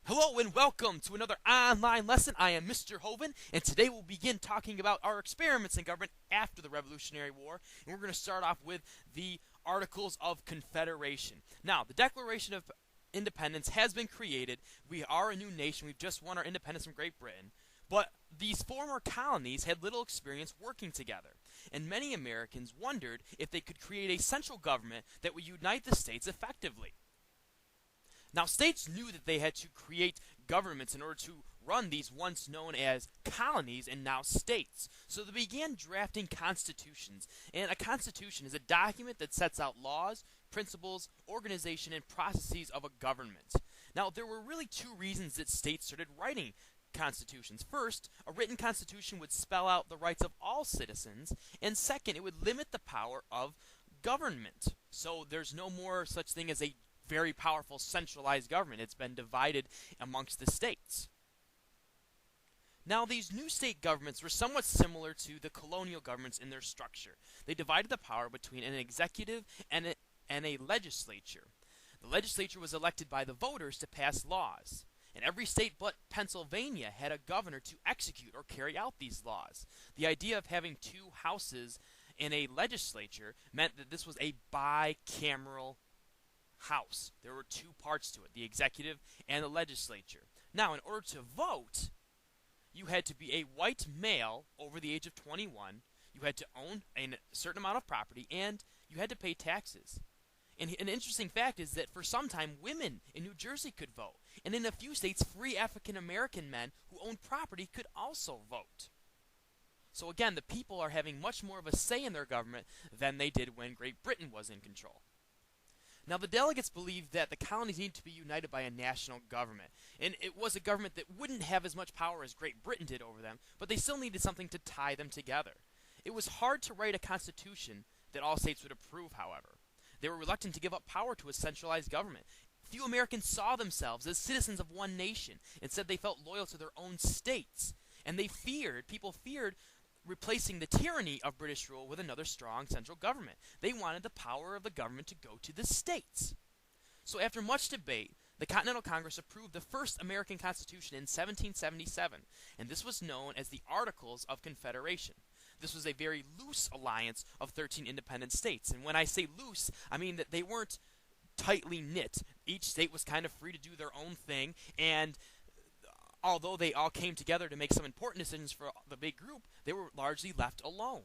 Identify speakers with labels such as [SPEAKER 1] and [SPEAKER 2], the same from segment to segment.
[SPEAKER 1] Hello and welcome to another online lesson. I am Mr. Hoven, and today we'll begin talking about our experiments in government after the Revolutionary War. And we're going to start off with the Articles of Confederation. Now, the Declaration of Independence has been created. We are a new nation. We've just won our independence from Great Britain. But these former colonies had little experience working together, and many Americans wondered if they could create a central government that would unite the states effectively. Now, states knew that they had to create governments in order to run these once known as colonies and now states. So they began drafting constitutions. And a constitution is a document that sets out laws, principles, organization, and processes of a government. Now, there were really two reasons that states started writing constitutions. First, a written constitution would spell out the rights of all citizens, and second, it would limit the power of government. So there's no more such thing as a very powerful centralized government. It's been divided amongst the states. Now, these new state governments were somewhat similar to the colonial governments in their structure. They divided the power between an executive and a legislature. The legislature was elected by the voters to pass laws, and every state but Pennsylvania had a governor to execute or carry out these laws. The idea of having two houses in a legislature meant that this was a bicameral house. There were two parts to it, the executive and the legislature. Now, in order to vote, you had to be a white male over the age of 21, you had to own a certain amount of property, and you had to pay taxes. And an interesting fact is that for some time, women in New Jersey could vote, and in a few states, free African-American men who owned property could also vote. So again, the people are having much more of a say in their government than they did when Great Britain was in control. Now, the delegates believed that the colonies needed to be united by a national government, and it was a government that wouldn't have as much power as Great Britain did over them, but they still needed something to tie them together. It was hard to write a constitution that all states would approve, however. They were reluctant to give up power to a centralized government. Few Americans saw themselves as citizens of one nation. Instead, they felt loyal to their own states, and people feared replacing the tyranny of British rule with another strong central government. They wanted the power of the government to go to the states. So after much debate, the Continental Congress approved the first American Constitution in 1777, and this was known as the Articles of Confederation. This was a very loose alliance of 13 independent states, and when I say loose, I mean that they weren't tightly knit. Each state was kind of free to do their own thing, and although they all came together to make some important decisions for the big group, they were largely left alone.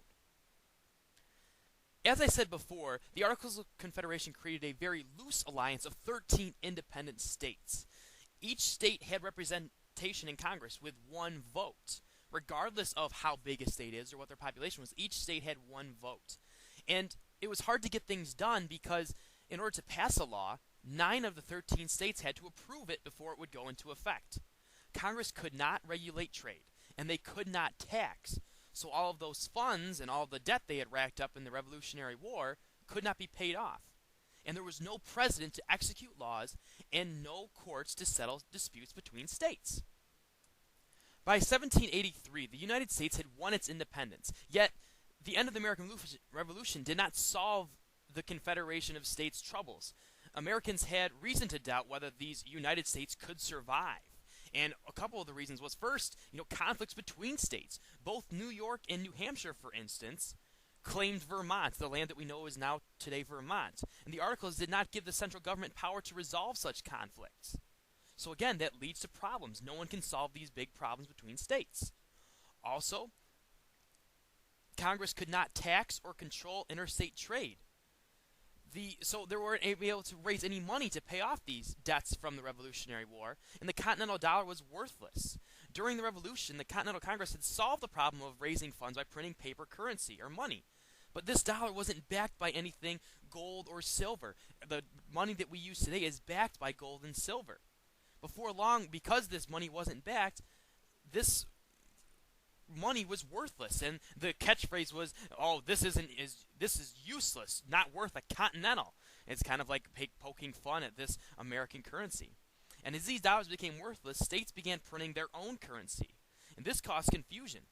[SPEAKER 1] As I said before, the Articles of Confederation created a very loose alliance of 13 independent states. Each state had representation in Congress with one vote. Regardless of how big a state is or what their population was, each state had one vote. And it was hard to get things done because in order to pass a law, 9 of the 13 states had to approve it before it would go into effect. Congress could not regulate trade, and they could not tax. So all of those funds and all of the debt they had racked up in the Revolutionary War could not be paid off. And there was no president to execute laws and no courts to settle disputes between states. By 1783, the United States had won its independence, yet the end of the American Revolution did not solve the Confederation of States' troubles. Americans had reason to doubt whether these United States could survive. And a couple of the reasons was first, conflicts between states. Both New York and New Hampshire, for instance, claimed Vermont, the land that we know is now today Vermont. And the Articles did not give the central government power to resolve such conflicts. So again, that leads to problems. No one can solve these big problems between states. Also, Congress could not tax or control interstate trade. So they weren't able to raise any money to pay off these debts from the Revolutionary War, and the Continental Dollar was worthless. During the Revolution, the Continental Congress had solved the problem of raising funds by printing paper currency, or money. But this dollar wasn't backed by anything gold or silver. The money that we use today is backed by gold and silver. Before long, because this money wasn't backed, this money was worthless, and the catchphrase was, "Oh, this is useless, not worth a continental." It's kind of like poking fun at this American currency. And as these dollars became worthless, states began printing their own currency, and this caused confusion.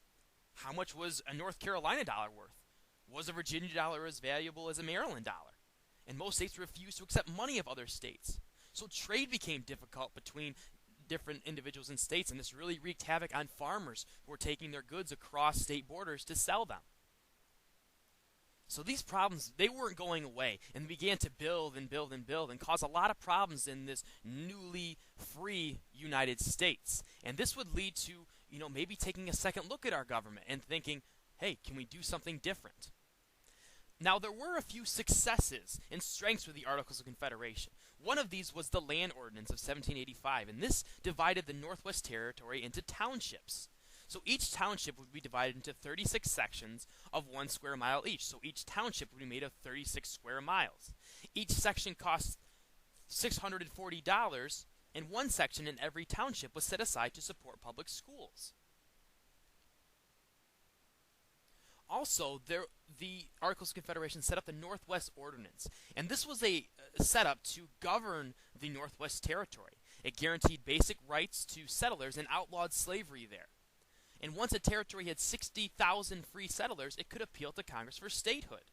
[SPEAKER 1] How much was a North Carolina dollar worth? Was a Virginia dollar as valuable as a Maryland dollar? And most states refused to accept money of other states. So trade became difficult between different individuals and states, and this really wreaked havoc on farmers who were taking their goods across state borders to sell them. So these problems, they weren't going away, and began to build and build and build and cause a lot of problems in this newly free United States. And this would lead to, maybe taking a second look at our government and thinking, hey, can we do something different? Now, there were a few successes and strengths with the Articles of Confederation. One of these was the Land Ordinance of 1785, and this divided the Northwest Territory into townships. So each township would be divided into 36 sections of 1 square mile each. So each township would be made of 36 square miles. Each section cost $640, and one section in every township was set aside to support public schools. Also, the Articles of Confederation set up the Northwest Ordinance, and this was a setup to govern the Northwest Territory. It guaranteed basic rights to settlers and outlawed slavery there. And once a territory had 60,000 free settlers, it could appeal to Congress for statehood.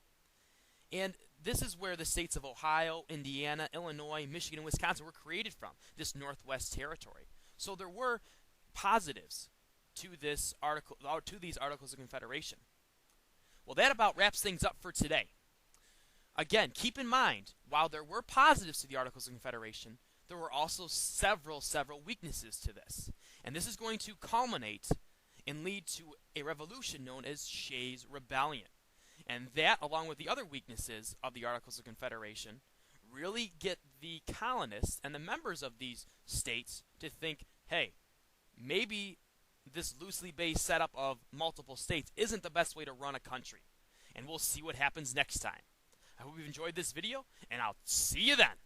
[SPEAKER 1] And this is where the states of Ohio, Indiana, Illinois, Michigan, and Wisconsin were created from, this Northwest Territory. So there were positives to these Articles of Confederation. Well, that about wraps things up for today. Again, keep in mind, while there were positives to the Articles of Confederation, there were also several weaknesses to this. And this is going to culminate and lead to a revolution known as Shays' Rebellion. And that, along with the other weaknesses of the Articles of Confederation, really get the colonists and the members of these states to think, hey, maybe this loosely based setup of multiple states isn't the best way to run a country. And we'll see what happens next time. I hope you've enjoyed this video, and I'll see you then.